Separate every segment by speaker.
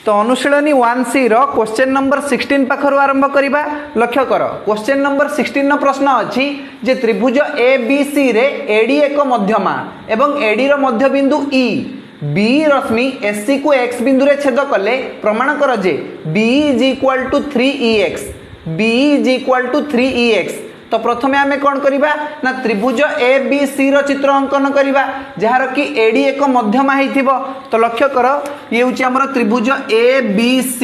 Speaker 1: तो अनुशीलनी 1C रो question number 16 पाखरु आरंभ करिबा। लक्ष्य कर क्वेश्चन नंबर 16 प्रश्न अछि जे त्रिभुज ABC रे AD एक मध्यमा एवं AD रो मध्यबिंदु E B रश्मि SC को x बिंदु रे छेद कले प्रमाण कर जे B = 3EX B = 3EX। तो प्रथमे आमे कौन करिबा ना त्रिभुज ABC रो चित्र अंकन करिबा जहार कि AD एक मध्यमा हेथिबो। तो लक्ष्य कर ये होची हमर त्रिभुज ABC।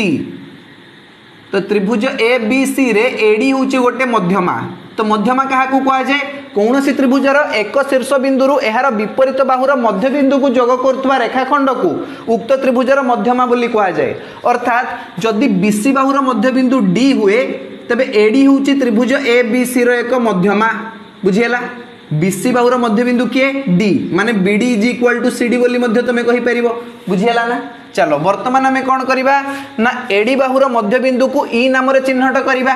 Speaker 1: तो त्रिभुज ABC रे AD होची गोटे मध्यमा। तो मध्यमा काहा को कहा जाय कौनसी त्रिभुजर एक शीर्ष बिंदु रु एहार विपरीत बाहुर मध्य बिंदु को जोग करथुवा रेखाखंड को उक्त त्रिभुजर मध्यमा बोली कहा जाय। अर्थात जदि BC बाहुर मध्य बिंदु D हुए तबे AD होची त्रिभुज ABC रो एक मध्यमा। बुझियला BC बाहुर मध्य बिंदु किए D माने BD = CD बोली मध्य तमे कहि परिबो। बुझियला ना। चलो वर्तमान हमें कौन करिबा ना AD बाहुर मध्य बिंदु को E नाम रे चिन्हट करिबा।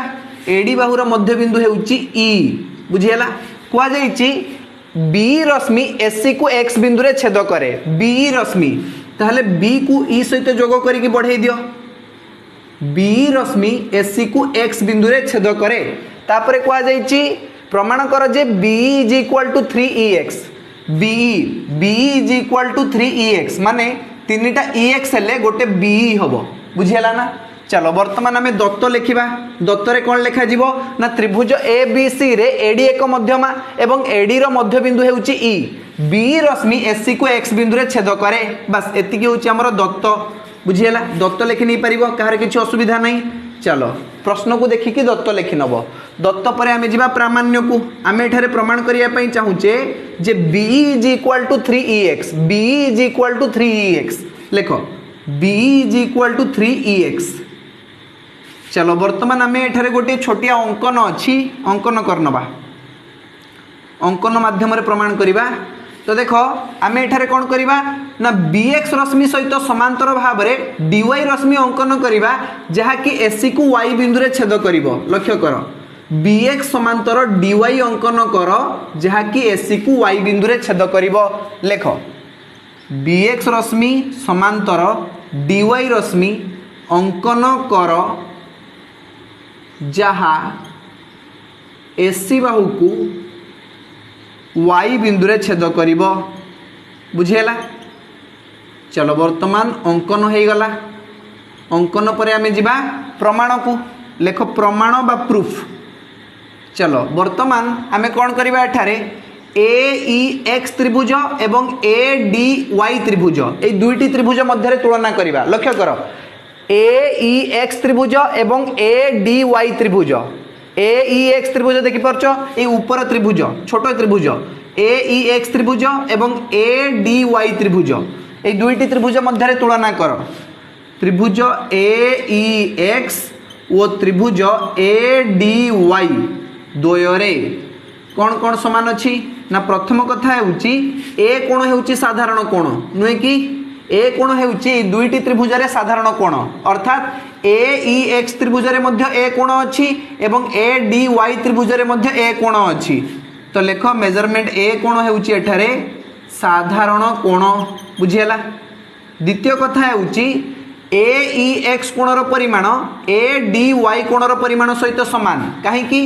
Speaker 1: AD बाहुर मध्य बिंदु हेउची E। बुझियला कुआ जाईची B रश्मि SC को x बिंदु रे छेद करे B रश्मि ताहले B को E सहित जोग करी कि बढ़ाई दियो। B रश्मि SC को x बिंदु रे छेद करे तापरे कुआ जाईची प्रमाण कर जे B = 3EX B = 3EX माने तीनटा EX हेले गोटे BE हबो। बुझियला ना। चलो वर्तमान आमे दत्त लिखिबा। दत्त रे कोन लेखा जीवो ना त्रिभुज ABC रे AD एक मध्यमा एवं AD रो मध्य बिंदु हेउची E B रश्मि SC को x बिंदु रे छेद करे। बस एतिकी होची हमर दत्त। बुझियला दत्त लिखि नै परिबो काहर किछि असुविधा नै। चलो प्रश्न को देखि कि दत्त लिखि नबो। दत्त परे आमे जिबा प्रामाण्य को आमे एठारे प्रमाण करिया पई चाहूचे जे B = 3EX B = 3EX लेखो B = 3EX। चलो वर्तमान आमे एठारे गोटे छोटिया अंकन अछि अंकन करनबा अंकन माध्यम रे प्रमाण करिबा। तो देखो आमे एठारे कोन करिबा ना BX रश्मि सहित समांतर भाव रे DY रश्मि अंकन करिबा जहा कि SC को y बिंदु रे छेद करिवो। लक्ष्य कर BX समांतर DY अंकन कर जहा कि SC को y बिंदु रे छेद करिवो। लेखो BX रश्मि समांतर DY रश्मि अंकन कर जहा SC बाहु को y बिंदु रे छेद करिवो। बुझियला। चलो वर्तमान अंकन हो गला। अंकन पर आमे जिबा प्रमाण को लेखो प्रमाण बा प्रूफ। चलो वर्तमान आमे कोन करिबा एठारे AEX त्रिभुज एवं ADY त्रिभुज ए दुईटी त्रिभुज मध्य रे तुलना करिबा। लक्ष्य करो AEX त्रिभुज एवं ADY त्रिभुज AEX त्रिभुज देखि परछो ए ऊपर त्रिभुज छोटो त्रिभुज AEX त्रिभुज एवं ADY त्रिभुज ए दुईटी त्रिभुज मध्य रे तुलना कर। त्रिभुज AEX ओ त्रिभुज ADY द्वयरे कोन कोन समान अछि ना प्रथम कथा हेउची ए कोण हेउची साधारण कोण नुहे कि ए कोण हेउची दुईटी त्रिभुज रे साधारण कोण अर्थात AEX त्रिभुज रे मध्य ए कोण अछि एवं ADY त्रिभुज रे मध्य ए कोण अछि। तो लेखो मेजरमेंट ए कोण हेउची एठारे साधारण कोण। बुझियला। द्वितीय कथा हेउची AEX कोणर परिमाण ADY कोणर परिमाण सहित समान काहे कि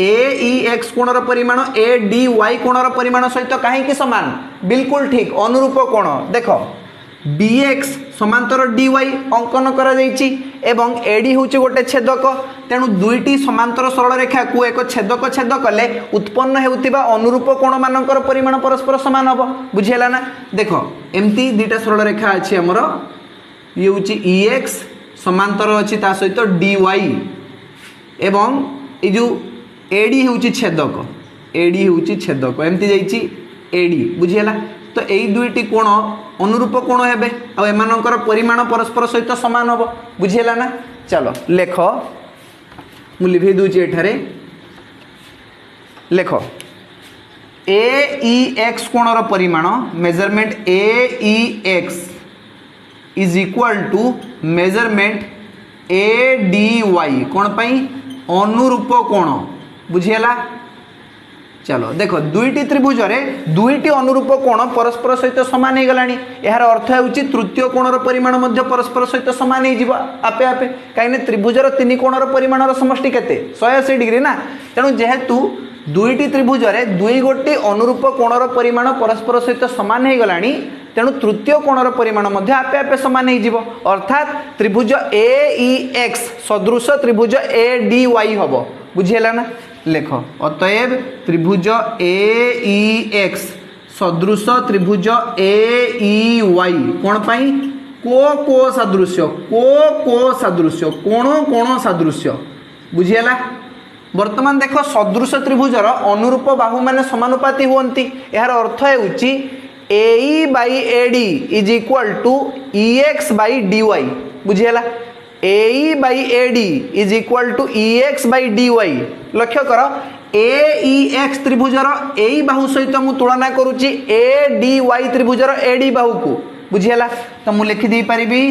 Speaker 1: AEX कोणर परिमाण ADY कोणर परिमाण सहित काहे कि समान बिल्कुल ठीक अनुरूप कोण। देखो BX समांतर DY अंकन करा जाईची एवं AD होची गोटे छेदक तेणु दुईटी समांतर सरल रेखा को एक छेदक छेद कले उत्पन्न हेउतिबा अनुरूप कोण मानकर परिमाण परस्पर समान हबो। बुझियला ना। देखो एमती दुईटा सरल रेखा अछि हमर ये होची EX समांतर अछि ता सहित DY एवं ए जो AD होची छेदक AD होची छेदक एमती जाईची AD। बुझियला। तो एई दुईटी कोण अनुरूप कोण हेबे आ एमानकर परिमाण परस्पर सहित समान हबो। बुझियला ना। चलो लेख मु लिखि दूची एठारे लेख AEX कोणर परिमाण measurement AEX is equal to measurement ADY कोण पई अनुरूप कोण। बुझियला। चलो देख दुईटी त्रिभुज रे दुईटी अनुरूप कोण परस्पर सहित सामान हो गलानी यार अर्थ होउची तृतीय कोणर परिमाण मध्य परस्पर सहित सामान हो आपे आपे कहीं त्रिभुजर तीन कोणर परिमाणर समष्टि केते 180 डिग्री ना तेणु जेहेतु दुईटी त्रिभुज रे दुई गोटी अनुरूप कोणर परिमाण परस्पर सहित सामान हो गलानी तेणु तृतीय कोणर परिमाण मध्य आपे आपे सामान हो अर्थात त्रिभुज AEX सदृश त्रिभुज ADY हम बुझीला ना लेख अतएव त्रिभुज AEX सदृश त्रिभुज AEY कौन पाई को सादृश्य को सादृश्य कोण सादृश्य बुझीला वर्तमान देख सदृश त्रिभुजर अनुरूप बाहु माने समानुपाती हुअंती यार अर्थ हेउची AE by AD is equal to EX by DY बुझीला AE by AD is equal to EX by DY लक्ष्य कर AEX त्रिभुजर एई बाहु सहित मु तुलना करूची ADY त्रिभुजर AD बाहु को बुझीला तो मु लिखि दी परिबी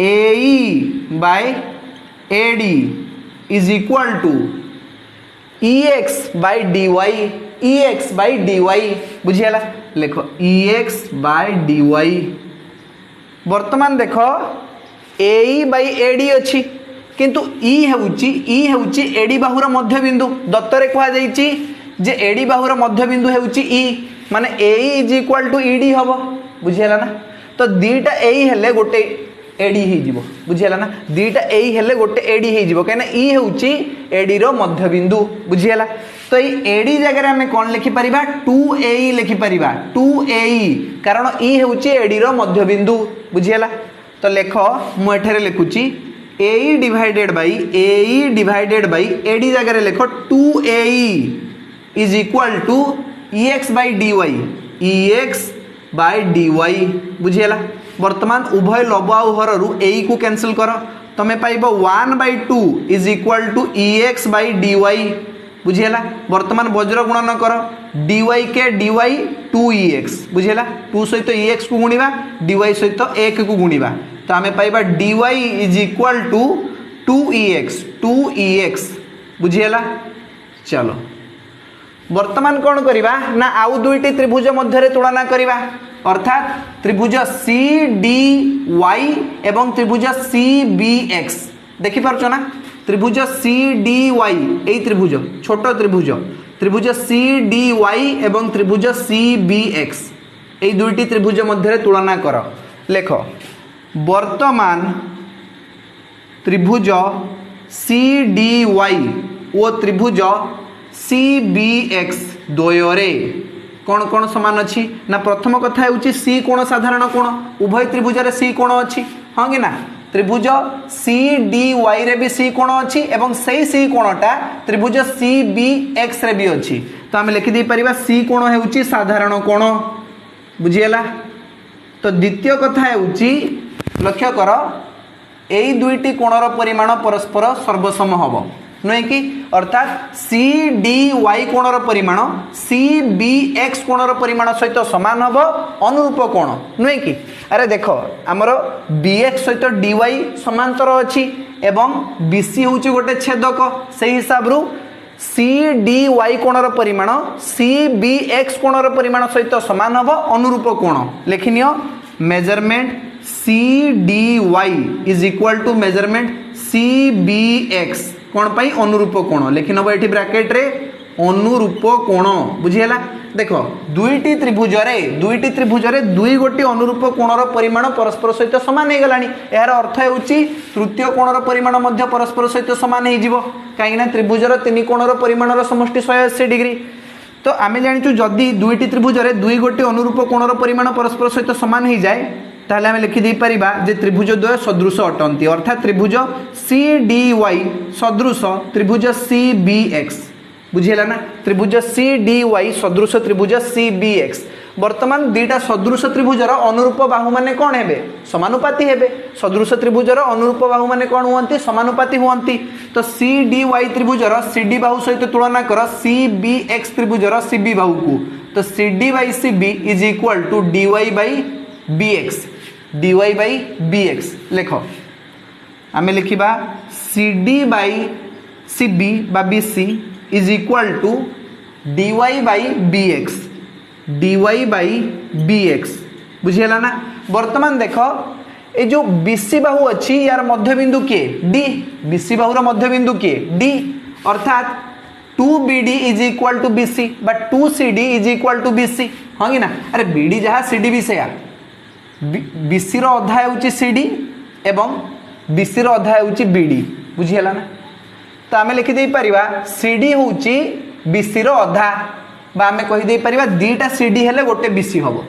Speaker 1: AE by AD is equal to EX by DY बुझीला लिख EX by DY वर्तमान देख AE by AD अच्छी किंतु E हेउची AD बाहुर मध्य बिंदु दत्तरे कहा जाइछि जे AD बाहुर मध्य बिंदु हेउची E माने AE is equal to ED हबो बुझीला ना तो दीटा AE हेले गोटे AD ही जीवो बुझीला ना दीटा AE हेले गोटे AD ही जीवो कहना E हेउची AD रो मध्य बिंदु बुझीला तो ये AD जगह हमें कौन लिखि परिबा 2AE लिखि परिबा 2AE कारण E हेउची AD रो मध्य बिंदु बुझीला तो लेख मु एठारे लिखुची AE डिवाइडेड बाई AD जगह लेख 2AE is equal to EX by DY बुझीला वर्तमान उभय लव आउ हरु AE को कैंसिल कर तमे पाइबो 1/2 is equal to EX by DY बुझीला वर्तमान वज्र गुणन कर dy के dy 2EX बुझीला 2 सहित EX को गुणिबा dy सहित 1 को गुणिबा तो आमे पाइबा dy is equal to 2EX बुझीला चलो वर्तमान कौन करिबा ना आउ दुईटी त्रिभुज मध्य तुलना करिबा अर्थात त्रिभुज CDY एवं त्रिभुज CBX देखि पारछो ना त्रिभुज CDY एई त्रिभुज छोट त्रिभुज CDY एवं त्रिभुज CBX एई दुईटी त्रिभुज मध्य तुलना कर लेख वर्तमान त्रिभुज CDY ओ त्रिभुज CBX द्वयरे कौन कौन समान अच्छी ना प्रथम कथा है सी कोण साधारण कोण उभय त्रिभुज रे सी कोण अच्छी हाँ कि ना त्रिभुज CDY रे भी सी कोण अच्छी एवं सही सी कोणटा त्रिभुज CBX रे भी अच्छी तो आम लिखि दे परिबा सी कोण हेउची साधारण कोण बुझीला तो द्वितीय कथा हेउची लक्ष्य कर एई दुईटी कोणर परिमाण परस्पर सर्वसम हबो नुहे कि अर्थात CDY कोणर परिमाण CBX कोणर परिमाण सहित सामान हम अनुरूप कोण नुहे कि अरे देख आमर BX सहित DY समांतर अच्छी एवं BC हूँ गोटे छेदक से हिसाब रू CDY कोणर परिमाण CBX कोणर परिमाण सहित सामान हम अनुरूप कोण लिखिनियो measurement CDY is equal to measurement CBX कौन पाई अनुरूप कोण लिखि नब एठी ब्रैकेट रे अनुरूप कोण बुझीला देख दुईटी त्रिभुज रे दुई गोटी अनुरूप कोणर परिमाण परस्पर सहित समान हो गलानी यार अर्थ हेउची तृतीय कोणर परिमाण मध्य परस्पर सहित समान हो जिवो काहे ना त्रिभुजर तीन कोणर परिमाणर समष्टि 180 डिग्री तो आमे जानिचु जदी दुईटी त्रिभुज रे दुई गोटी अनुरूप कोणर परिमाण परस्पर सहित समान हो जाए ताहले आमे लिखि दे परिबा जे त्रिभुज द्वय सदृश अटंती अर्थात त्रिभुज CDY सदृश त्रिभुज CBX बुझीला ना त्रिभुज CDY सदृश त्रिभुज CBX वर्तमान दीटा सदृश त्रिभुजर अनुरूप बाहु माने कौन हेबे समानुपाती हेबे सदृश त्रिभुजर अनुरूप बाहु माने कौन हुअंती समानुपाती हुअंती तो CDY त्रिभुजर CD बाहु सहित तुलना कर CBX त्रिभुजर CB बाहु को तो CD by CB is equal to dy by BX लेख आमे लिखिबा CD by CB बा BC is equal to dy by bx dy by bx बुझीगला ना। वर्तमान देख ये जो बीसी बाहु अच्छी यार मध्यबिंदु किए डी, बीसी बाहुर मध्यबिंदु किए डी, अर्थात 2BD is equal to BC बा 2CD is equal to BC, हाँ कि ना। अरे BD जहाँ CD भी से BC रो अधा होची CD एवं BC रो अधा होची BD बुझीगला ना। तो आमे लिखि देई परिबा CD होची BC रो अधा बा आमे कहि देई परिबा दीटा CD हेले गोटे BC हबो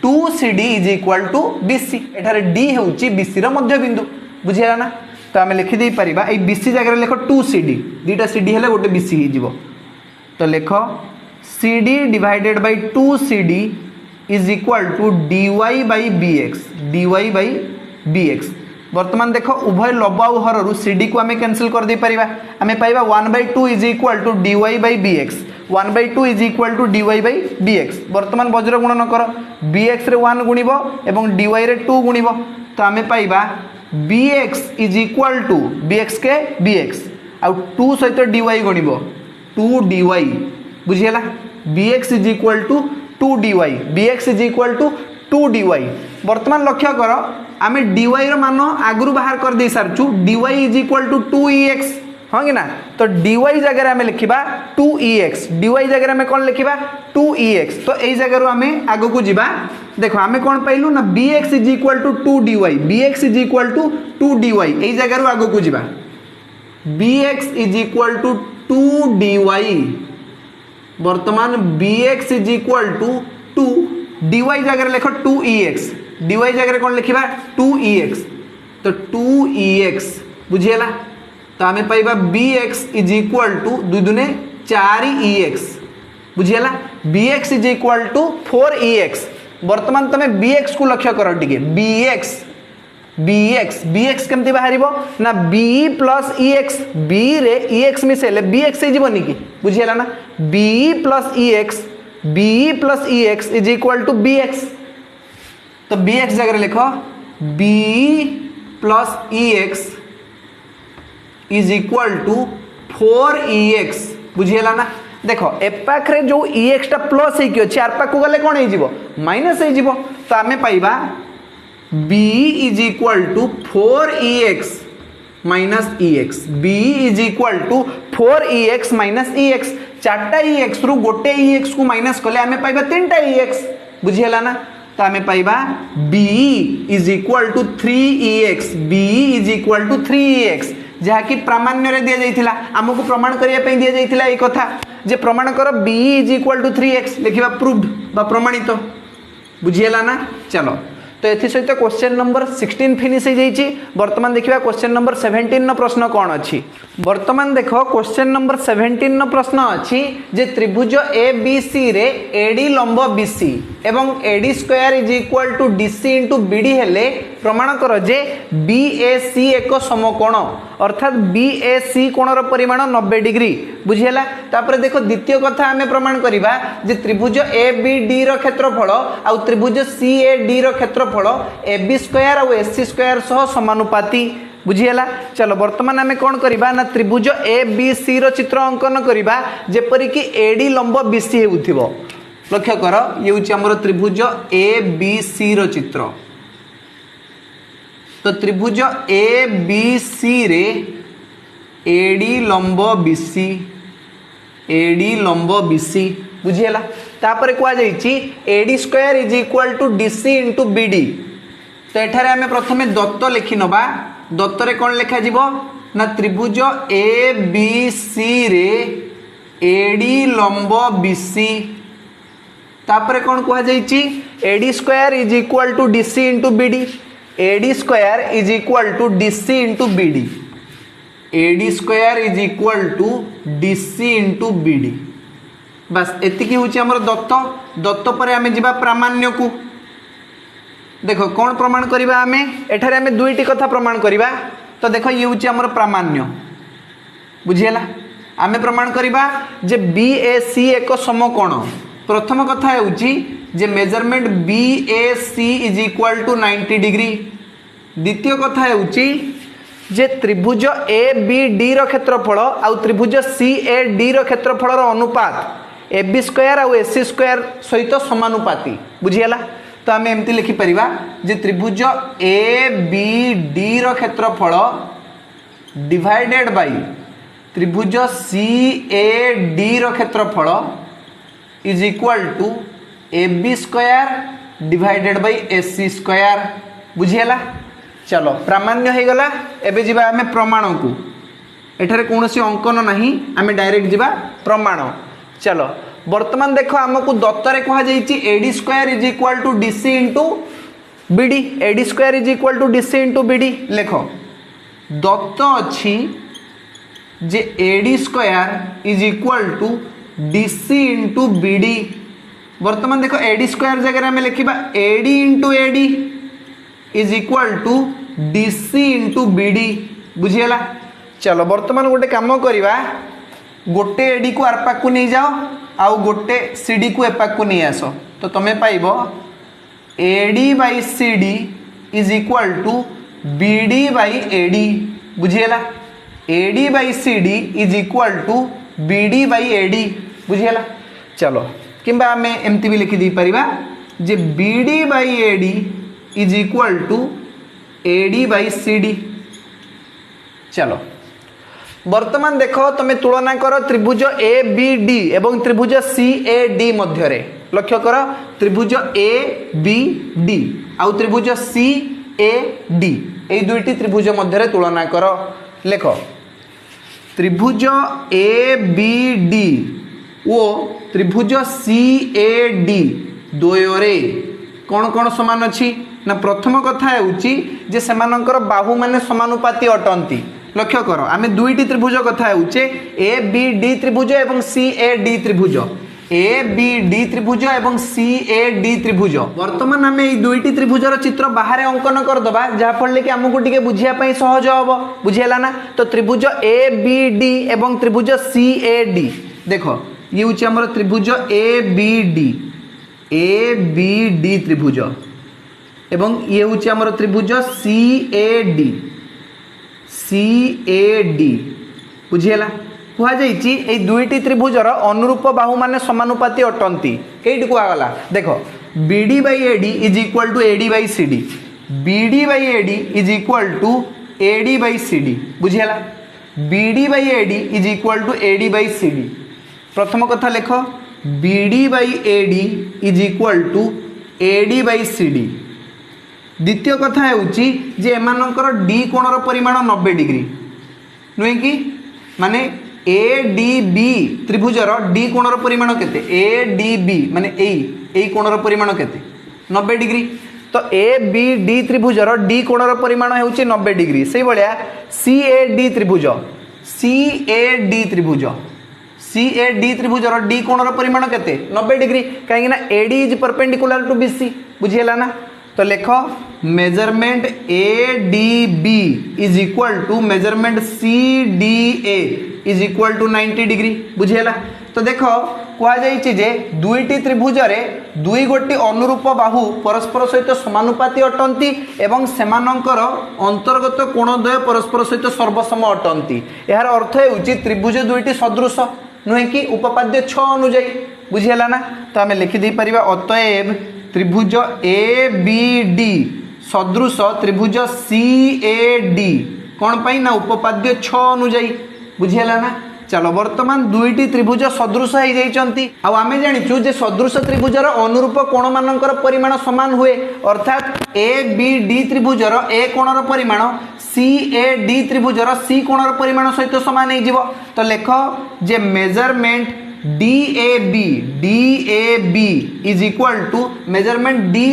Speaker 1: 2CD is equal to BC। एठारे D होची BC रो मध्य बिंदु बुझीगला ना। तो आमे लिखि देई परिबा ए BC जगह लेखो 2CD, दीटा CD हेले गोटे BC ही जीवो। तो लेखो CD divided by 2CD is equal to dy by bx dy by bx। वर्तमान देखो उभय लंब और हर रु CD को आमे कैंसिल कर दे परिबा, आमे पाइबा 1/2 is equal to dy by bx 1/2 is equal to dy by bx। वर्तमान वज्र गुणन कर bx रे 1 गुणिबो एवं dy रे 2 गुणिबो। तो आमे पाइबा bx is equal to bx के bx आउ 2 सहित dy गुणिबो 2dy बुझियला। bx is equal to 2dy bx is equal to 2dy। वर्तमान लक्ष्य कर आमे dy रो मान आगुरु बाहर कर दे सारछु dy is equal to 2ex, हाँ कि ना। तो dy जगह आमे लिखिबा 2ex, dy जगह आमे कोन लिखिबा 2ex। तो एई जगह रो आमे आगु को जिबा देखो आमे कोन पाइलु ना bx is equal to 2dy bx is equal to 2dy। एई जगह रो आगु को जिबा bx is equal to 2dy। वर्तमान bx is equal to 2 dy जगह लेखो 2ex dy जगह कौन लिखा 2ex। तो 2ex बुझीगला। तो आमे पाइबा bx इज इक्वल टू 2 दूने 4ex बुझीगला। bx is equal to 4ex। वर्तमान तमे bx को लक्ष्य कर टिके bx केमती बाहरिबो ना b प्लस ex b रे ex मिसेले bx जीवनी कि बुझीगला ना। b plus ex is equal to bx। तो bx जगह लिखो b plus ex is equal to 4ex बुझीगला ना। देखो एपाखरे जो ex टा प्लस है कि चार पाख को गले कौन है जीवो माइनस है जीवो। तो आमे पाइबा b is equal to 4ex minus ex b is equal to 4ex minus ex। चारटा ex रु गोटे ex को माइनस कले आमे पाइबा तीनटा ex बुझीगला ना। तो आमे पाइबा b is equal to 3ex b is equal to 3ex जहाँ कि प्रामाण्य रे दिया जाइथिला हमको प्रमाण करिया पे दिया जाइथिला ए कथा जे प्रमाण कर b is equal to 3x लिखिबा प्रूव्ड बा प्रमाणित बुझीगला ना। चलो तो एथि सहित क्वेश्चन नंबर 16 फिनिश हो जाइए। वर्तमान देखिबा क्वेश्चन नंबर 17 न प्रश्न कौन अच्छी। वर्तमान देखो क्वेश्चन नंबर 17 न प्रश्न अच्छी जे त्रिभुज ABC रे AD लंब BC एवं AD square is equal to DC into BD हेले प्रमाण कर जे BAC एक समकोण अर्थात BAC कोणर परिमाण 90 डिग्री बुझीगला। तापर देखो द्वितीय कथा आमे प्रमाण करिबा जे त्रिभुज ABD रो क्षेत्रफल आ त्रिभुज CAD रो क्षेत्रफल AB स्क्वायर और AC स्क्वायर सह समानुपाती बुझीगला। चलो वर्तमान आमे कोन करिबा ना त्रिभुज ABC रो चित्र अंकन करिबा जेपरि कि AD लंब BC हेउथिबो। लक्ष्य कर ये होची हमर त्रिभुज ABC रो चित्र। तो त्रिभुज ABC रे AD लंब BC बुझीगला। तापर कुआ जाइछि AD square is equal to DC into BD। तो एठारे आमे प्रथमे दत्त लिखि नबा दत्त रे कोन लिखा जिवो ना त्रिभुज ABC रे AD लंब BC तापर कोन कुआ जाइछि AD square is equal to DC into BD AD square is equal to DC into BD AD square is equal to DC into BD। बस एतिकी होची हमर दत्त पर आमे जिबा प्रामाण्य को देखो कौन प्रमाण करिबा आमे एठारे आमे दुईटी कथा प्रमाण करिबा। तो देखो ये होची हमर प्रामाण्य बुझियला। आमे प्रमाण करिबा जे BAC एक समकोण। प्रथम कथा होची जे measurement BAC is equal to 90 degree. द्वितीय कथा होची जे त्रिभुज ABD रो क्षेत्रफल आ त्रिभुज CAD रो क्षेत्रफल रो अनुपात ए बी स्क्वायर आउ ए सी स्क्वायर सहित समानुपाती बुझीगला। तो आम एमती लिखिपर जे त्रिभुज ए बी डी रो क्षेत्रफल डिवाइडेड बाय त्रिभुज सी ए डी रो क्षेत्रफल is equal to A B square divided by A C square बुझीगला। चलो प्रामाण्य हो गला। एबे जिबा आमे प्रमाण को एठारे कौनसी अंकन नहीं आम डायरेक्ट जीवा प्रमाण। चलो वर्तमान देख आमको दत्तरे कह AD square is equal to DC into BD. AD square is equal to DC into BD लेख दत्त अच्छी जे AD square is equal to DC into BD. वर्तमान देख एडी स्क्वायर जगह आम लिखा AD into AD is equal to DC into BD बुझीगला। चलो वर्तमान गोटे कम करवा गोटे एडी को आर पाक को नहीं जाओ आउ गोटे सीडी को एपाक को नहीं आस तो तुम्हें पाइब AD by CD is equal to BD by AD बुझीगला। AD by CD is equal to BD by AD बुझीगला। चलो किंबा आम एमती भी लिखि दी परिबा जे BD by AD is equal to AD by CD. चलो वर्तमान देख तुम्हें तुलना कर त्रिभुज ए बी डी एवं त्रिभुज सी ए डी मध्य लक्ष्य कर त्रिभुज ए बी डी आउ त्रिभुज सी ए डी ये दुईटी त्रिभुज मध्य तुलना कर। लेख त्रिभुज ए बी डी ओ त्रिभुज सी ए डी द्वयरे कौन कौन समान अच्छी ना प्रथम कथा है सेमानंकर बाहु माने समानुपाती अटंती। लक्ष्य कर आम दुईटी त्रिभुज कथा होचे ए बी डी त्रिभुज एवं सी ए डी त्रिभुज। ए बी डी त्रिभुज एवं सी ए डी त्रिभुज वर्तमान आम ये दुईटी त्रिभुजर चित्र बाहर अंकन करदबा जहाँफल कि आमको टे बुझापी सहज हम बुझीगला ना। तो त्रिभुज ए बी डी एवं त्रिभुज सी ए डी देख ये हूँ आम त्रिभुज ए बी डी त्रिभुज एवं ये हूँ आम त्रिभुज सी ए डी बुझीगला। कहुई दुईटी त्रिभुजर अनुरूप बाहु माने समानुपाती अटंती कईटी कहगला देख BD by AD is equal to AD by CD. BD by AD is equal to AD by CD बुझीगला। BD by AD is equal to AD by CD. प्रथम कथा लेख BD by AD is equal to AD by CD. द्वितीय कथा है एमानकर D कोणर परिमाण 90 degree नुहे कि माने ए डी बी त्रिभुजर डी कोणर परिमाण केते ए डी बी माने ए कोणर परिमाण केते 90 डिग्री। तो ए बी डी त्रिभुजर डी कोणर परिमाण होउची 90 डिग्री। से भलिया सी ए डी त्रिभुज त्रिभुजर डी कोणर परिमाण केते 90 डिग्री कहीं AD is perpendicular to BC बुझीगला ना। तो लेख measurement A D B is equal to measurement C D A is equal to 90 degree बुझीगला। तो देख कहुई दुईटी त्रिभुजरे दुई गोटी अनुरूप बाहु परस्पर सहित समानुपाती अटंती एवं सेमानंकर अंतर्गत कोणद्वय परस्पर सहित सर्वसम अटंती। यार अर्थ है त्रिभुज दुईटी सदृश नुहे कि उपपाद्य 6 अनुजाई बुझीगला ना। तो आम लिखिदे पारिबा अतएव त्रिभुज ए बी डी सदृश त्रिभुज सी ए डी कौन पाई ना उपपाद्य 6 अनुजाई बुझीगला ना। चलो वर्तमान दुईटी त्रिभुज सदृश हो जाती आम जाचु जे सदृश त्रिभुजर अनुरूप कोण मानकर परिमाण समान हुए अर्थात ए बी डी त्रिभुजर ए कोणर परिमाण सी ए डी त्रिभुजर सी कोणर परिमाण सहित सामान हो। तो लेख जे measurement D A B is equal to measurement D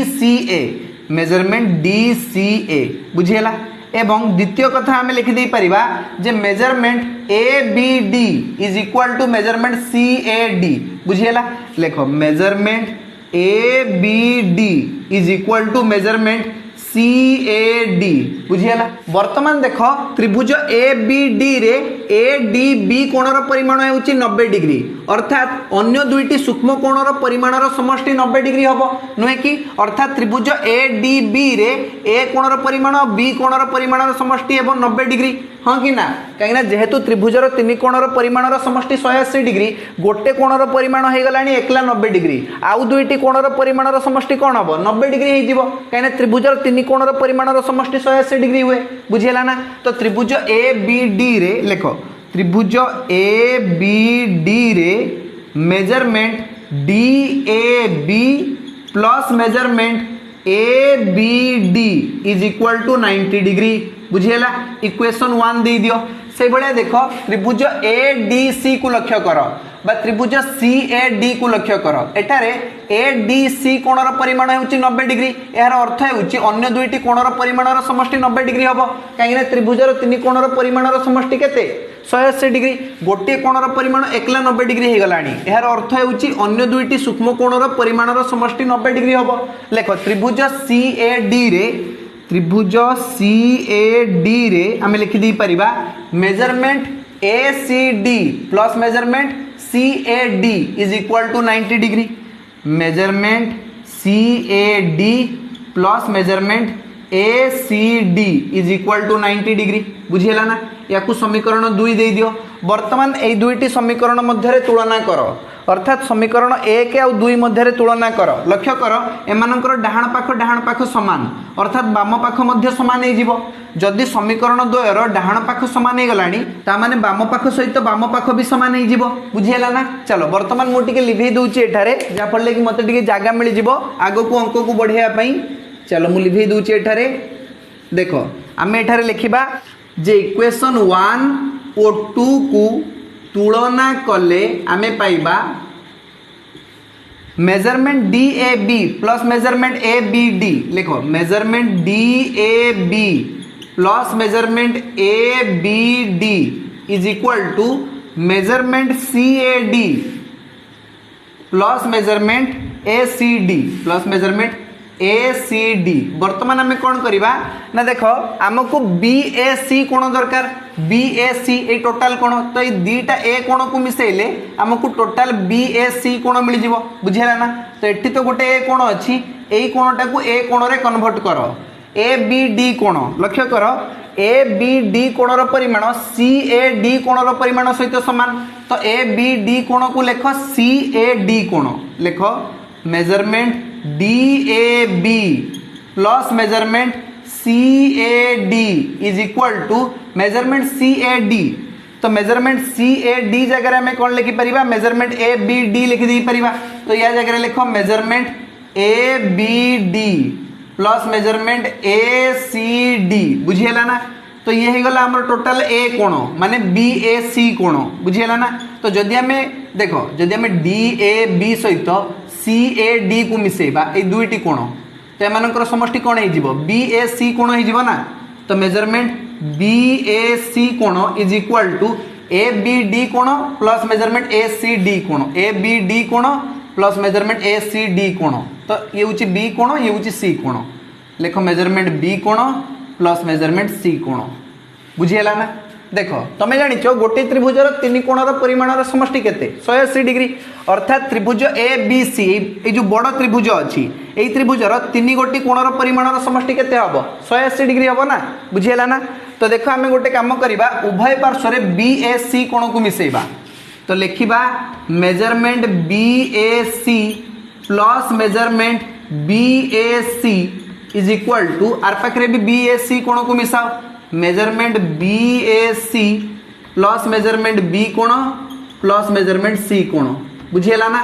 Speaker 1: C A बुझीगला। एवं द्वितीय कथा आम लिखिदे पारिबा जे measurement A B D is equal to measurement C A D बुझीगला। लेख measurement A B D is equal to measurement C A D बुझीगला। वर्तमान देख त्रिभुज ए बी डी रे ए डी बी कोणर परिमाण होउची 90 डिग्री अर्थात अन्य दुईटी सूक्ष्म कोणर परिमाणर समष्टि 90 डिग्री हम नुहे कि अर्थात त्रिभुज ए डी बी रे ए कोणर परिमाण बी कोणर परिमाणर समष्टि एवं 90 डिग्री हाँ कि ना। कहीं जेहेतु त्रिभुजर तीन कोणर परिमाणर समष्टि 180 डिग्री गोटे कोणर परिमाण हो गला एकला 90 डिग्री आउ दुईटी कोणर परिमाणर समष्टि कौन हम 90 डिग्री हो कहीं त्रिभुजर तीन कोणर परिमाणर समष्टि 180 डिग्री हुए बुझीला ना। तो त्रिभुज ए बी डी रे लेख त्रिभुज ए बी डी रे measurement D A B plus measurement A B D is equal to 90 degree बुझीला। इक्वेशन 1 दे दियो से भाया देख त्रिभुज ए डी सी को लक्ष्य कर बा त्रिभुज सी ए डी को लक्ष्य कर एठारे ए डी सी कोणर परिमाण होउची 90 डिग्री यार अर्थ होउची अन्य दुईटी कोणर परिमाणर समष्टि 90 डिग्री हबो काहे त्रिभुजर तीन कोणर परिमाणर समष्टि केते 180 डिग्री गोटे कोणर परिमाण एकला 90 डिग्री हो गलानी यार अर्थ होउची अन्य दुईटी सूक्ष्म कोणर परिमाणर समष्टि 90 डिग्री हबो। लेख त्रिभुज सी ए डी रे त्रिभुज सी ए डी रे आमे लिखि दी परिबा measurement A C D plus measurement C A D is equal to 90 degree measurement C A D plus measurement A C D is equal to 90 degree बुझीला ना। या समीकरण 2 दे दियो वर्तमान ए दुईटी समीकरण मध्य तुलना कर अर्थात समीकरण 1 और 2 मध्य तुलना कर लक्ष्य कर एमानकर डाहाण पाख समान अर्थात बाम पाख मध्य समान हो जदि समीकरण 2 रो डाहाण पाख समान हो गलानी ता माने बाम पाख सहित बाम पाख भी समान हो बुझीला ना। चलो वर्तमान मु टिके लिभेई दूची एठारे जा फल कि मते टिके जागा मिल जिवो आगो को अंक को बढ़िया पई। चलो मु लिभेई दूची एठारे देखो आमे एठारे लिखिबा जे इक्वेशन 1 और 2 को तुलना कले आमे पाइबा measurement D A B plus measurement A B D लिखो measurement D A B plus measurement A B D is equal to measurement C A D plus measurement A C D plus measurement A C D. वर्तमान आम कौन करवा ना देख आमको B A C कोण दरकार B A C A total कोण तो ये दीटा ए कोण को मिसेले आमको टोटाल बी ए सी कोण मिल जिवो बुझेला ना। तो एठी तो गोटे ए कोण अछि एई कोणटा को ए कोण रे कन्वर्ट कर ए बी डी कोण लक्ष्य कर ए बी डी कोणर परिमाण सी ए डी कोणर परिमाण सहित समान तो ए बी डी कोण को लेख सी ए डी कोण लेख measurement D A B plus measurement C A D is equal to measurement C A D. तो मेजरमेंट सी ए डी जगह आम कौन लिखि परिबा मेजरमेंट ए बी डी लिखि दी परिबा तो या जगह लिखो measurement A B D plus measurement A C D बुझीला ना। तो ये हो गला हमर टोटल ए कोण माने बी ए सी कोण बुझीला ना। तो जदि आमे देखो जदि आमे डी ए बी सहित सी ए डी को मिसेबा ए दुईटी कोण तो एमानकर समष्टि कोण हो बी ए सी कोण हो ना। तो मेजरमेंट बी ए सी कोण is equal to A B D कोण plus measurement A C D कोण ए बी डी कोण plus measurement A C D कोण तो ये हूँ बी कोण ये हूँ सी कोण लिख मेजरमेंट बी कोण प्लस मेजरमेंट सी कोण बुझीला ना। देख तुम जाच गोटे त्रिभुजर तीन कोणर परिमाणर समष्टि केते 180 डिग्री अर्थात त्रिभुज ए बी सी ये जो बड़ त्रिभुज अच्छी यही त्रिभुजर तीन गोटी कोणर परिमाणर समष्टि केते हम 180 डिग्री हम ना बुझीला ना। तो देख आम गोटे कम करवा उभय पार्श्व बी ए सी कोण को मिसेबा तो लिखा measurement B A C plus measurement B A C is equal to आर पाखे भी बी ए सी कोण को मिसाओ measurement B A C plus measurement B कोण प्लस मेजरमेंट सी कोण बुझीला ना।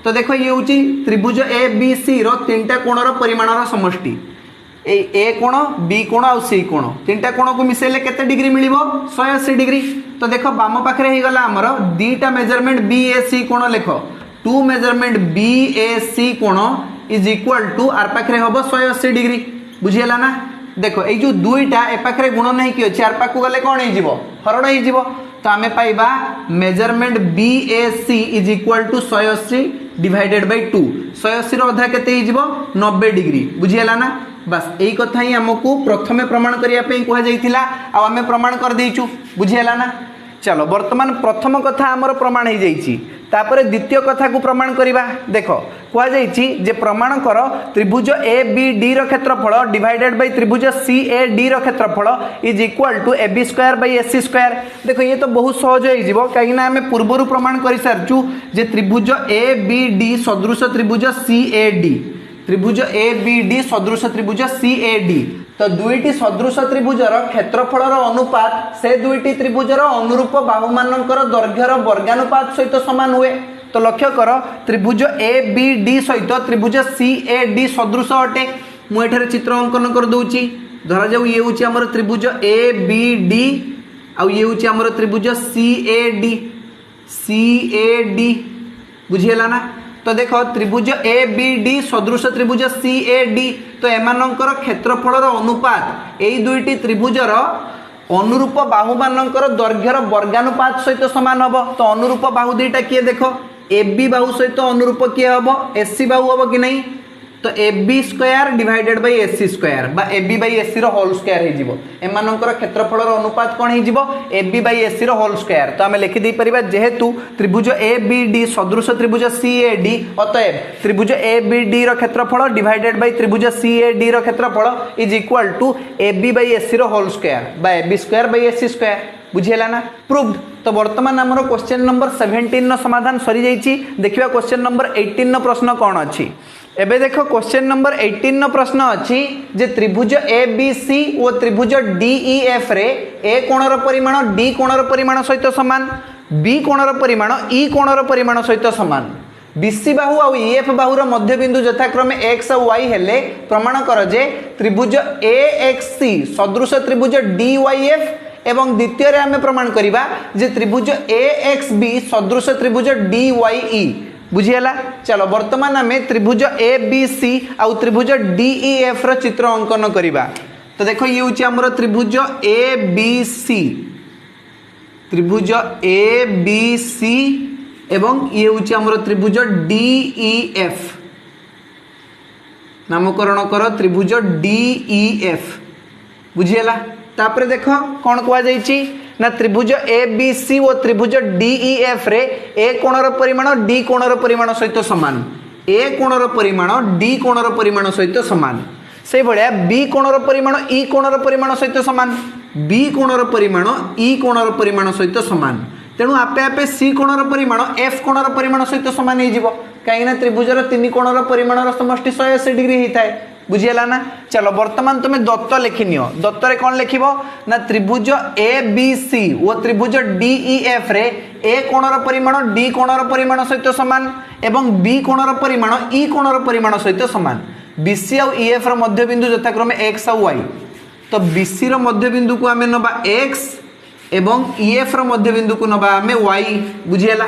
Speaker 1: तो देखो ये हूँ त्रिभुज ए बी सी रो तीनटा कोणर परिमाणर समष्टि ए कोण बी कोण आ सी कोण तीनटा कोण को मिसेले केते डिग्री मिलिबो 180 डिग्री। तो देखो बाम पाखरे हे गला हमर दीटा मेजरमेंट बी ए सी कोण लेख 2 मेजरमेंट बी ए सी कोण इज इक्वल टू आर पाखरे हबो 180 डिग्री बुझीला ना। देखो ये जो दुईटा ए पाखरे गुण नहीं कि अच्छे आर पाख गले कौन हो हरण हो तो आम पाइबा measurement B A C is equal to 180 divided by 2 180 अधा केते 90 डिग्री बुझीला ना। बस यही कथा ही आमको प्रथमे प्रमाण करने कहुला आम प्रमाण कर देचु बुझीला ना। चलो वर्तमान प्रथम कथा आमर प्रमाण हो जाइए तापर द्वितीय कथा को प्रमाण करवा देख कहुई जे प्रमाण कर त्रिभुज ए बी डी क्षेत्रफल डिवाइडेड बाय त्रिभुज सी ए डी क्षेत्रफल is equal to A B square by A C square. देखो ये तो बहुत सहज हो कहीं आम पूर्वर प्रमाण कर सारचु जे त्रिभुज ए बी डी सदृश त्रिभुज सी ए डी त्रिभुज ए बी डी सदृश त्रिभुज सी ए डी तो दुईटी सदृश त्रिभुजर क्षेत्रफलर अनुपात से दुईटी त्रिभुजर अनुरूप बाहुमानकर दैर्घ्यर वर्गानुपात सहित सामान हुए। तो लक्ष्य कर त्रिभुज ए बी डी सहित त्रिभुज सी ए डी सदृश अटे। मुझे चित्र अंकन कर दूची धरा जाऊ ये हूँ आमर त्रिभुज ए बी डी आउ ये हूँ आमर त्रिभुज सी ए डी बुझीगला ना। तो देख त्रिभुज ए बी डी सदृश त्रिभुज सी ए डी तो एमानंकर क्षेत्रफलर अनुपात यही दुईटी त्रिभुजर अनुरूप बाहु मानकर दैर्घ्यर वर्गानुपात सहित सामान हम। तो अनुरूप बाहु दुईटा किए देख ए बी बाहु सहित अनुरूप किए हम एसी बाहु हम कि नहीं तो A B square divided by AC square बा ए बी बाय एसी रो होल स्क्वायर हे जिवो एमानंकर क्षेत्रफलर अनुपात कोन हे जिवो ए बी बाय एसी रो होल स्क्वायर। तो आमे लिखि दे परिबा जेहेतु त्रिभुज ए बी डी सदृश त्रिभुज सी ए डी अतएव त्रिभुज ए बी डी रो क्षेत्रफल डिवाइडेड बाय त्रिभुज सी ए डी रो क्षेत्रफल is equal to A B by AC रो होल स्क्वायर बा A B square by AC square बुझीला ना प्रूव्ड। तो वर्तमान आमर क्वेश्चन नंबर 17 नो समाधान सरी जाइछि। देखिबा क्वेश्चन नंबर 18 नो प्रश्न कोन अछि। एबे देखो क्वेश्चन नंबर 18 नो प्रश्न अछि जे त्रिभुज ए बी सी और त्रिभुज डी ई एफ रे ए कोणर परिमाण डी कोणर परिमाण सहित समान बी कोणर परिमाण ई कोणर परिमाण सहित समान बीसी बाहु और ईएफ बाहुर मध्य बिंदु यथाक्रमे एक्स और वाई हेले प्रमाण कर जे त्रिभुज ए एक्स सी सदृश त्रिभुज डी वाई एफ एवं द्वितीय आम प्रमाण करवा जे त्रिभुज ए एक्स बी सदृश त्रिभुज डी वाई ई बुझीगला। चलो वर्तमान आम त्रिभुज ए बी सी आउ त्रिभुज डी ई एफ रो चित्र अंकन करवा। तो देखो ये हूँ आमर त्रिभुज ए बी सी त्रिभुज ए बी सी एवं ये हूँ आमर त्रिभुज डी ई एफ नामकरण कर त्रिभुज डी ई एफ बुझीगला। तापर देख कौन कहुई ना त्रिभुज ए बी सी और त्रिभुज डी ई एफ रे ए कोणर परिमाण डी कोणर परिमाण सहित समान ए कोणर परिमाण डी कोणर परिमाण सहित समान से भाया बी कोणर परिमाण ई कोणर परिमाण सहित समान बी कोणर परिमाण ई कोणर परिमाण सहित समान तेणु आपे आपे सी कोणर परिमाण एफ कोणर परिमाण सहित समान हो कहीं त्रिभुजर तीन कोणर परिमाण समष्टि 180 डिग्री होता है बुझीगला ना। चलो वर्तमान तुम्हें दत्त लिखिनि दत्त रे कौन लिख ना त्रिभुज ए बी सी और त्रिभुज डी ई एफ रे ए कोणर परिमाण डी कोणर परिमाण सहित समान एवं बी कोणर परिमाण ई कोणर परिमाण सहित समान बीसी और ईएफ रो मध्य बिंदु यथाक्रमे एक्स और वाई। तो बीसी रो मध्य बिंदु को आमे नबा एक्स एवं ईएफ रो मध्य बिंदु को नबा आमे वाई बुझीगला।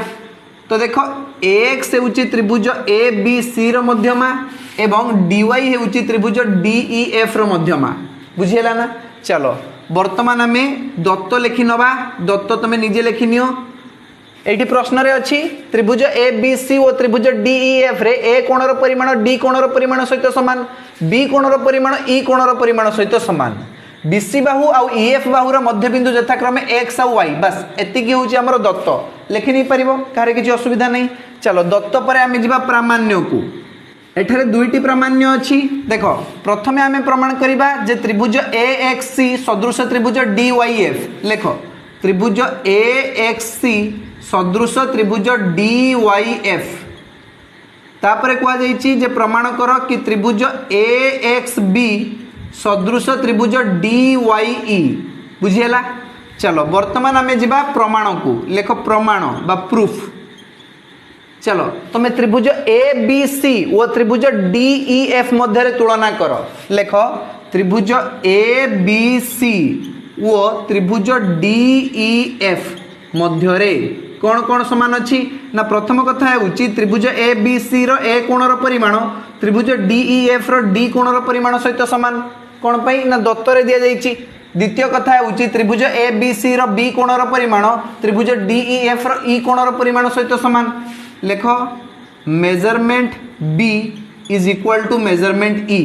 Speaker 1: तो देखो एक्स हेउची त्रिभुज ए बी सी रो मध्यमा एवं dy हेउची त्रिभुज डी ई एफ रो मध्यमा बुझीगला ना। चलो वर्तमान आमे दत्त लिखि नबा दत्त तमे निजे लिखि नियो। एठी प्रश्न रे अछि त्रिभुज ए बी सी और त्रिभुज डी ई एफ रे ए कोणर परिमाण डी कोणर परिमाण सहित समान बी कोणर परिमाण ई कोणर परिमाण सहित समान बीसी बाहु और ईएफ बाहुर मध्य बिंदु यथाक्रमे एक्स और वाई बस एतिकी होची हमर दत्त लिखि नहीं पारिबो कारे किछि असुविधा नहीं। चलो दत्त पर आमे जिबा प्रामाण्य को एठारे दुईटी प्रामाण्य अछि देखो प्रथमे आमे प्रमाण करिबा जे त्रिभुज ए एक्स सी सदृश त्रिभुज डी वाई एफ लेखो त्रिभुज ए एक्स सी सदृश त्रिभुज डी वाई एफ तापर कहा जाइछि जे प्रमाण कर कि त्रिभुज ए एक्स बी सदृश त्रिभुज डी वाई ई बुझीगला। चलो वर्तमान आमे जिबा प्रमाण को लेख प्रमाण बा प्रूफ। चलो तुम्हें त्रिभुज ए बी सी और त्रिभुज डी ई एफ मध्य तुलना कर लेख त्रिभुज ए बी सी और त्रिभुज डी ई एफ मध्य कौन कौन समान अच्छी ना प्रथम कथा है त्रिभुज ए बी सी रो ए कोणर परिमाण त्रिभुज D E F rho D कोणर परिमाण सहित समान कौन पाई ना दत्तर दि जाइए। द्वितीय कथा है त्रिभुज A B C row B कोणर परिमाण त्रिभुज डी ई एफ रो ई कोणर परिमाण सहित समान लेख measurement B is equal to measurement E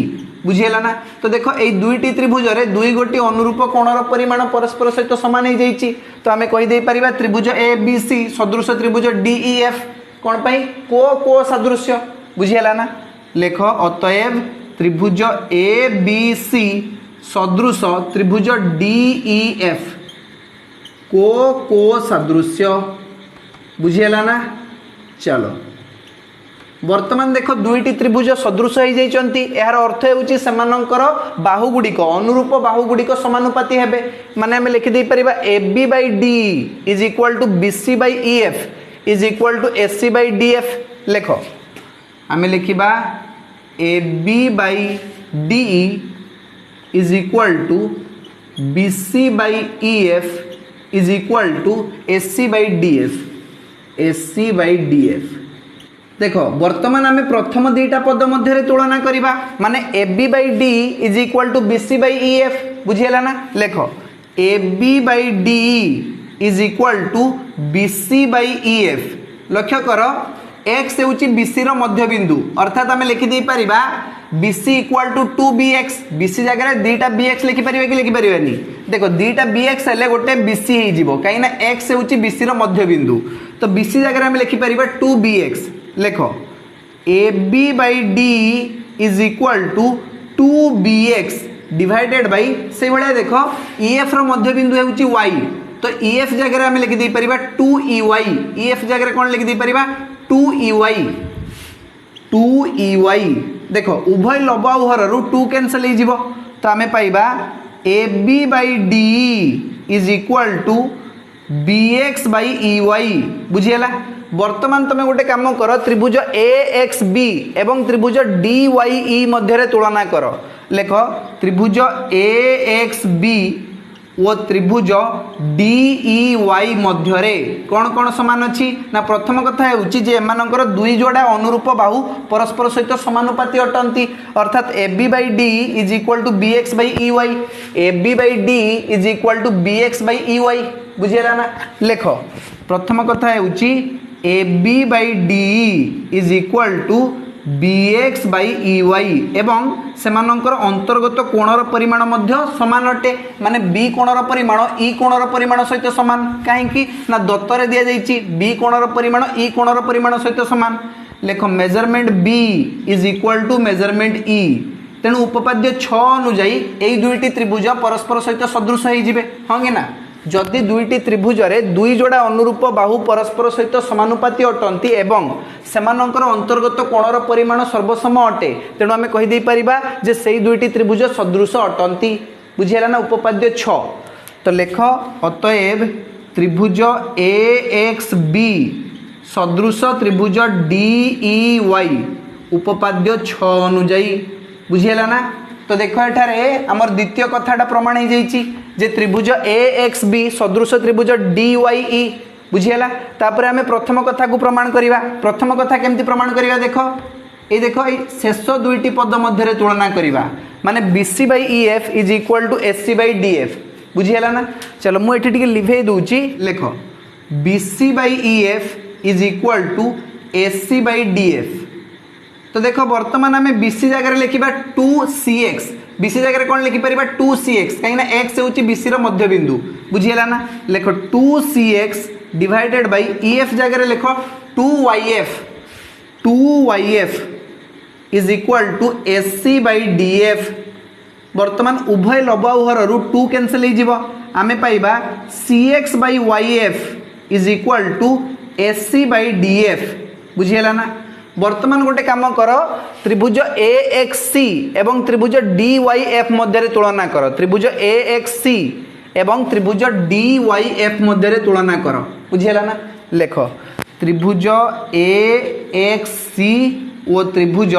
Speaker 1: बुझीगला ना। तो देखो ये दुईटी त्रिभुज रे दुई गोटी अनुरूप कोणर परिमाण परस्पर सहित समान हो जाइए। तो आम कहीदे पारिबा त्रिभुज ए बी सी सदृश त्रिभुज डी ई एफ कौन पाई को को सादृश्य बुझीगला ना लेख अतएव त्रिभुज ए बी सी सदृश त्रिभुज डी ई एफ को सादृश्य बुझीगला ना। चलो वर्तमान देख दुईटी त्रिभुज सदृश हो जाइछंती यार अर्थ हेउची सेमानंकर बाहुगुड़िक अनुरूप बाहुगुड़िक समानुपाती हेबे माने हमें लिखि दे परिबा AB by D is equal to BC by EF is equal to SC by DF लेख आमे लिखिबा AB by DE is equal to BC by EF is equal to SC by DF SC by DF देख वर्तमान आम प्रथम दुईटा पद मध्य तुलना करवा माने AB by D is equal to BC by EF बुझीगला ना लेख AB by D is equal to BC by EF लक्ष्य कर x होची BC रो मध्य बिंदु अर्थात आम लिखि दे परिबा BC equal to 2BX BC जगह दुईटा BX लिखि परिबा कि लिखि परिबानी देख दुईटा BX हेले गोटे BC हो जिवो काई ना x होची BC रो मध्य बिंदु तो BC जगह आम लिखि परिबा 2BX लेख AB by D is equal to 2BX divided by से भाया देख EF रो मध्य बिंदु होची y तो EF जगह आम लिखि दे परिबा 2EY EF जगह कौन लिखि दे परिबा 2EY देख उभय लंब आउहर रु 2 कैंसिल हो जिवो तो आम पाइबा AB by D is equal to BX by EY बुझीगला। वर्तमान तुम गोटे काम कर त्रिभुज AXB एवं त्रिभुज DYE मध्य तुलना कर लेख त्रिभुज AXB वो त्रिभुज DEY मध्य कौन कौन समान अच्छी ना प्रथम कथा होची एमानकर दुई जोड़ा अनुरूप बाहु परस्पर सहित समानुपाती अटंती अर्थात AB by D is equal to BX by EY AB by D is equal to BX by EY बुझीगला ना लेख प्रथम कथा होची AB by D is equal to BX by EY एवं सेमानंकर अंतर्गत कोणर परिमाण मध्य समान अटे माने B कोणर परिमाण E कोणर परिमाण सहित समान कहीं ना दत्तरे दिया जाइछि B कोणर परिमाण E कोणर परिमाण सहित समान लेख measurement B is equal to measurement E तेणु उपपाद्य 6 अनुजाई एई दुईटी त्रिभुज परस्पर सहित सदृश हो जिवे हाँ कि ना जदि दुईटी त्रिभुज रे दुई जोड़ा अनुरूप बाहु परस्पर सहित समानुपाती अटंती एवं सेमानंकर अंतर्गत कोणर परिमाण सर्वसम अटे तेणु आमे कहि दे परिबा जे सेई दुईटी त्रिभुज सदृश अटंती बुझीगला ना उपपाद्य 6 तो लेख अतएव त्रिभुज AXB सदृश त्रिभुज DEY उपपाद्य 6 अनुजाई बुझीगला ना तो देख एठारे आमर द्वितीय कथाटा प्रमाण हो जाइए जे त्रिभुज AXB सदृश त्रिभुज DYE बुझीगला तापर आमे प्रथम कथा को प्रमाण करिवा प्रथम कथा केमती प्रमाण करिवा देख ये शेष दुईटी पद मध्य तुलना करिवा माने BC by EF is equal to SC by DF बुझीगला ना चलो मु एठी टिके लिभे दूची लेख BC by EF is equal to SC by DF तो देख वर्तमान आम BC जगह लिखा 2CX BC जगह कौन लिखिपर 2CX कहीं x हूँ BC रो मध्य बिंदु बुझीगला ना लेख 2CX डिवाइडेड बाई EF जगह लिख 2YF is equal to SC by DF वर्तमान उभय लंबाउहर रु 2 कैंसिल हो आम पाइबा CX by YF is equal to SC by DF बुझीगला ना वर्तमान गोटे काम कर त्रिभुज AXC एवं त्रिभुज DYF मध्य तुलना कर त्रिभुज AXC एवं त्रिभुज DYF मध्य तुलना कर बुझीगला ना लेख त्रिभुज AXC और त्रिभुज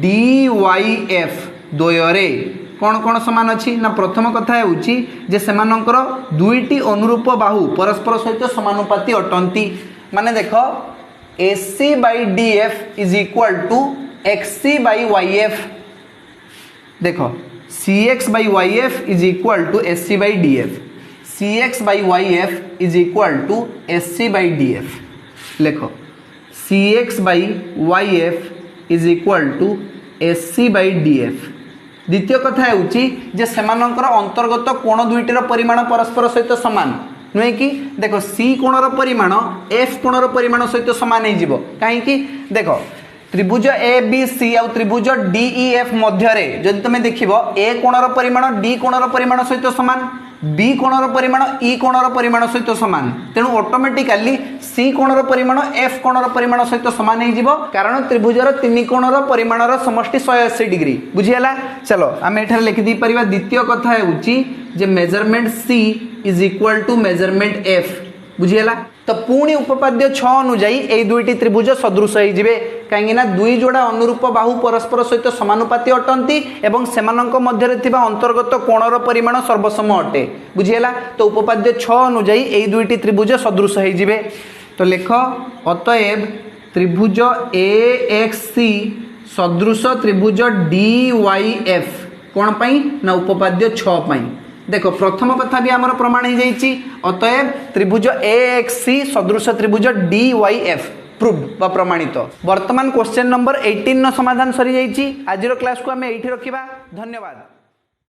Speaker 1: DYF द्वयरे कौन कौन समान अच्छी ना प्रथम कथा होची जे सेमानंकर दुईटी अनुरूप बाहु परस्पर सहित समानुपाती अटंती माने देख AC by DF is equal to XC by YF देख CX by YF is equal to SC by DF CX by YF is equal to SC by DF लेख CX by YF is equal to SC by DF द्वितीय कथा होची जे सेमानंकर अंतर्गत कोण दुईटीर परिमाण परस्पर सहित समान नुहे कि देख सी कोणर परिमाण एफ कोणर परिमाण सहित सामान हो कहीं देख त्रिभुज ए बी सी आ त्रिभुज डी ई एफ मध्य जदि तुम देख ए कोणर परिमाण डी कोणर परिमाण सहित सामान बी कोणर परिमाण ई कोणर परिमाण सहित सामान तेणु ऑटोमेटिकली सी कोणर परिमाण एफ कोणर परिमाण सहित सामान हो कारण त्रिभुजर तीन कोणर परिमाणर समष्टि 180 डिग्री बुझीगला। चलो आम एठार लिखिदी परिबा द्वितीय कथा हेउची जे measurement C is equal to measurement F बुझीगला। तो पुणी उपपाद्य 6 अनुजाई ए दुईटी त्रिभुज सदृश होइजिबे कहीं दुई जोड़ा अनुरूप बाहु परस्पर सहित समानुपाती अटंती एवं सेमानंक मध्यरे थिबा अंतर्गत कोणर परिमाण सर्वसम अटे बुझीगला। तो उपपाद्य 6 अनुजाई ए दुईटी त्रिभुज सदृश होइजिबे। तो लेख अतएव त्रिभुज ए एक्स सी सदृश त्रिभुज डी वाई एफ कौन पाई ना उपपाद्य 6 पाई। देखो प्रथम कथा भी आमर प्रमाण हो जाइए अतएव त्रिभुज ए एक्स सी सदृश त्रिभुज डी वाई एफ प्रूव्ड व प्रमाणित। वर्तमान क्वेश्चन नंबर 18 समाधान सरी जाइए। आज क्लास को आम ये रखा। धन्यवाद।